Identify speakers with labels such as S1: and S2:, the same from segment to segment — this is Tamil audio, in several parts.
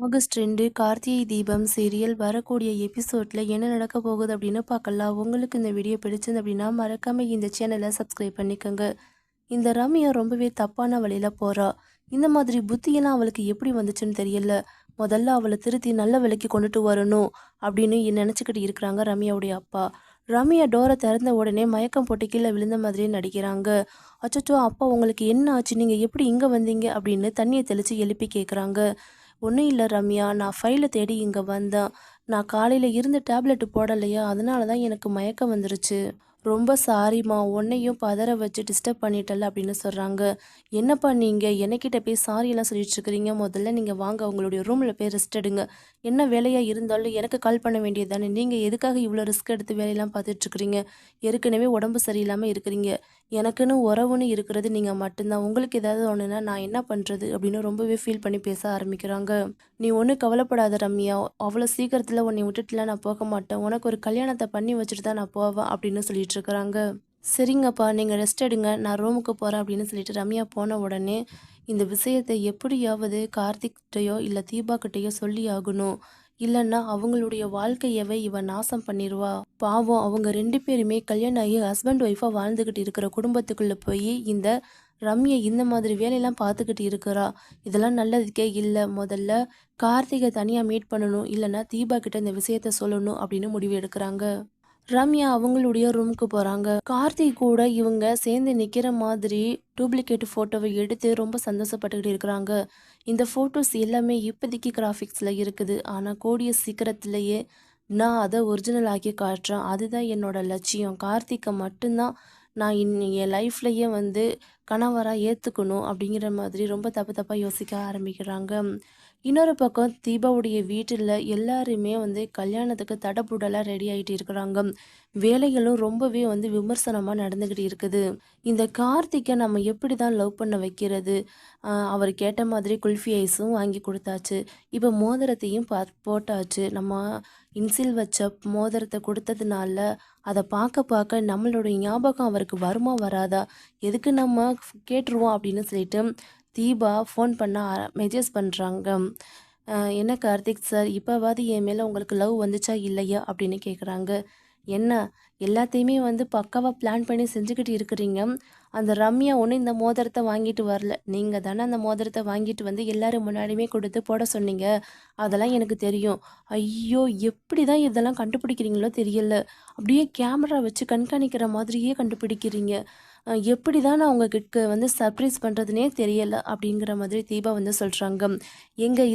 S1: ஆகஸ்ட் 2 கார்த்திகை தீபம் சீரியல் வரக்கூடிய எபிசோட்ல என்ன நடக்க போகுது அப்படின்னு பார்க்கலாம். உங்களுக்கு இந்த வீடியோ பிடிச்சிருந்து அப்படின்னா மறக்காம இந்த சேனலை சப்ஸ்கிரைப் பண்ணிக்கோங்க. இந்த ரம்யா ரொம்பவே தப்பான வழியில போறா. இந்த மாதிரி புத்தியெல்லாம் அவளுக்கு எப்படி வந்துச்சுன்னு தெரியல. முதல்ல அவளை திருத்தி நல்ல விலைக்கு கொண்டுட்டு வரணும் அப்படின்னு நினச்சிக்கிட்டு இருக்கிறாங்க ரம்யாவுடைய அப்பா. ரம்யா டோரை திறந்த உடனே மயக்கம் போட்டு கீழே விழுந்த மாதிரியே நடிக்கிறாங்க. அச்சச்சோ அப்பா உங்களுக்கு என்ன ஆச்சு, நீங்கள் எப்படி இங்கே வந்தீங்க அப்படின்னு தண்ணியை தெளித்து எழுப்பி கேட்குறாங்க. ஒன்றும் இல்லை ரம்யா, நான் ஃபைலை தேடி இங்கே வந்தேன். நான் காலையில் இருந்து டேப்லெட் போடலையா, அதனால தான் எனக்கு மயக்கம் வந்துருச்சு. ரொம்ப சாரிம்மா, உன்னையும் பதற வச்சு டிஸ்டர்ப் பண்ணிட்டல அப்படின்னு சொல்கிறாங்க. என்னப்பா நீங்கள் என்னக்கிட்ட போய் சாரியெல்லாம் சொல்லிட்டு இருக்கிறீங்க? முதல்ல நீங்கள் வாங்க, உங்களுடைய ரூமில் போய் ரெஸ்ட் எடுங்க. என்ன வேலையாக இருந்தாலும் எனக்கு கால் பண்ண வேண்டியது தானே. நீங்கள் எதுக்காக இவ்வளோ ரிஸ்க் எடுத்து வேலையெல்லாம் பார்த்துட்ருக்குறீங்க? ஏற்கனவே உடம்பு சரியில்லாமல் இருக்கிறீங்க. எனக்குன்னு உறவுன்னு இருக்கிறது நீங்கள் மட்டும்தான். உங்களுக்கு ஏதாவது ஒன்றுனா நான் என்ன பண்ணுறது அப்படின்னு ரொம்பவே ஃபீல் பண்ணி பேச ஆரம்பிக்கிறாங்க. நீ ஒன்றும் கவலைப்படாத ரம்யா, அவ்வளோ சீக்கிரத்தில் உன்னை விட்டுட்டுலாம் நான் போக மாட்டேன். உனக்கு ஒரு கல்யாணத்தை பண்ணி வச்சுட்டு தான் நான் போவேன் அப்படின்னு சொல்லிட்டு இருக்கிறாங்க. சரிங்கப்பா, நீங்கள் ரெஸ்ட் எடுங்க, நான் ரூமுக்கு போகிறேன் அப்படின்னு சொல்லிட்டு ரம்யா போன உடனே இந்த விஷயத்தை எப்படியாவது கார்த்திக்கிட்டையோ இல்லை தீபா கிட்டேயோ சொல்லி ஆகணும். இல்லைன்னா அவங்களுடைய வாழ்க்கையவே இவன் நாசம் பண்ணிடுவா. பாவம் அவங்க 2 பேருமே கல்யாணம் ஆகி ஹஸ்பண்ட் ஒய்ஃபாக வாழ்ந்துக்கிட்டு இருக்கிற குடும்பத்துக்குள்ளே போய் இந்த ரம்யா இந்த மாதிரி வேலையெல்லாம் பார்த்துக்கிட்டு இருக்கிறா. இதெல்லாம் நல்லதுக்கே இல்லை. முதல்ல கார்த்திகை தனியாக மீட் பண்ணணும், இல்லைன்னா தீபா கிட்ட இந்த விஷயத்த சொல்லணும் அப்படின்னு முடிவு எடுக்கிறாங்க. ரம்யா அவங்களுடைய ரூமுக்கு போகிறாங்க. கார்த்திக் கூட இவங்க சேர்ந்து நிற்கிற மாதிரி டூப்ளிகேட் ஃபோட்டோவை எடுத்து ரொம்ப சந்தோஷப்பட்டுக்கிட்டு இருக்கிறாங்க. இந்த ஃபோட்டோஸ் எல்லாமே இப்போதைக்கு கிராஃபிக்ஸில் இருக்குது. ஆனால் கூடிய சீக்கிரத்திலேயே நான் அதை ஒரிஜினல் ஆக்கி காட்டுறேன். அதுதான் என்னோட லட்சியம். கார்த்திகை மட்டும்தான் நான் என் லைஃப்லையே வந்து கணவராக ஏற்றுக்கணும் அப்படிங்கிற மாதிரி ரொம்ப தப்பாக யோசிக்க ஆரம்பிக்கிறாங்க. இன்னொரு பக்கம் தீபாவுடைய வீட்டில் எல்லாருமே வந்து கல்யாணத்துக்கு தடபுடலாக ரெடி ஆகிட்டு இருக்கிறாங்க. வேலைகளும் ரொம்பவே வந்து விமர்சனமாக நடந்துக்கிட்டு இருக்குது. இந்த கார்த்திகை நம்ம எப்படி தான் லவ் பண்ண வைக்கிறது? அவர் கேட்ட மாதிரி குல்ஃபி ஐஸும் வாங்கி கொடுத்தாச்சு. இப்போ மோதிரத்தையும் போட்டாச்சு. நம்ம இன்சில் வச்ச மோதிரத்தை கொடுத்ததுனால அதை பார்க்க பார்க்க நம்மளுடைய ஞாபகம் அவருக்கு வருமா வராதா, எதுக்கு நம்ம கேட்டுருவோம் அப்படின்னு சொல்லிட்டு தீபா ஃபோன் பண்ண மெசேஜ் பண்ணுறாங்க. என்ன கார்த்திக் சார், இப்போவாது என் மேலே உங்களுக்கு லவ் வந்துச்சா இல்லையா அப்படின்னு கேட்குறாங்க. என்ன எல்லாத்தையுமே வந்து பக்காவாக பிளான் பண்ணி செஞ்சுக்கிட்டு இருக்கிறீங்க. அந்த ரம்யா ஒன்று இந்த மோதிரத்தை வாங்கிட்டு வரல. நீங்கள் தானே அந்த மோதிரத்தை வாங்கிட்டு வந்து எல்லோரும் முன்னாடியுமே கொடுத்து போட சொன்னீங்க. அதெல்லாம் எனக்கு தெரியும். ஐயோ, எப்படி தான் இதெல்லாம் கண்டுபிடிக்கிறீங்களோ தெரியல. அப்படியே கேமரா வச்சு கண்காணிக்கிற மாதிரியே கண்டுபிடிக்கிறீங்க. எப்படி தான் நான் உங்ககிட்ட வந்து சர்ப்ரைஸ் பண்ணுறதுனே தெரியலை அப்படிங்கிற மாதிரி தீபா வந்து சொல்கிறாங்க.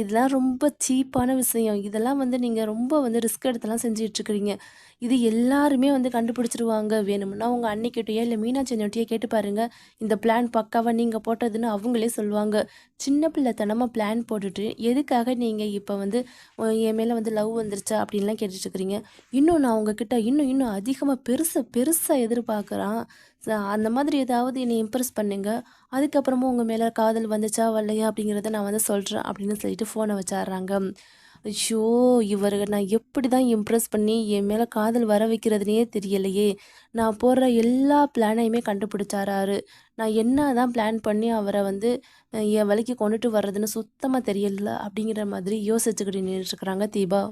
S1: இதெல்லாம் ரொம்ப சீப்பான விஷயம். இதெல்லாம் வந்து நீங்கள் ரொம்ப வந்து ரிஸ்க் எடுத்தெல்லாம் செஞ்சிட்ருக்கிறீங்க. இது எல்லாருமே வந்து கண்டுபிடிச்சிருவாங்க. வேணும்னா உங்கள் அன்னிக்கிட்டேயோ இல்லை மீனாட்சி அண்ணிகிட்டயோ கேட்டு பாருங்கள். இந்த பிளான் பக்காவாக நீங்கள் போட்டதுன்னு அவங்களே சொல்லுவாங்க. சின்ன பிள்ளைத்தனமாக பிளான் போட்டுட்டு எதுக்காக நீங்கள் இப்போ வந்து என் மேலே வந்து லவ் வந்துருச்சா அப்படின்லாம் கேட்டுட்ருக்குறீங்க. இன்னும் நான் உங்ககிட்ட இன்னும் அதிகமாக பெருசாக எதிர்பார்க்குறான். அந்த மாதிரி ஏதாவது என்னை இம்ப்ரெஸ் பண்ணுங்க. அதுக்கப்புறமா உங்கள் மேலே காதல் வந்துச்சா வரலையா அப்படிங்கிறத நான் வந்து சொல்கிறேன் அப்படின்னு சொல்லிட்டு ஃபோனை வச்சிடுறாங்க. ஐயோ, இவரை நான் எப்படி தான் இம்ப்ரெஸ் பண்ணி என் மேலே காதல் வர வைக்கிறதுனே தெரியலையே. நான் போடுற எல்லா பிளானையுமே கண்டுபிடிச்சாராரு. நான் என்ன தான் பிளான் பண்ணி அவரை வந்து என் வழிக்கு கொண்டுட்டு வர்றதுன்னு சுத்தமாக தெரியல அப்படிங்கிற மாதிரி யோசிச்சுக்கிட்டு நின்றுட்டுருக்குறாங்க தீபா.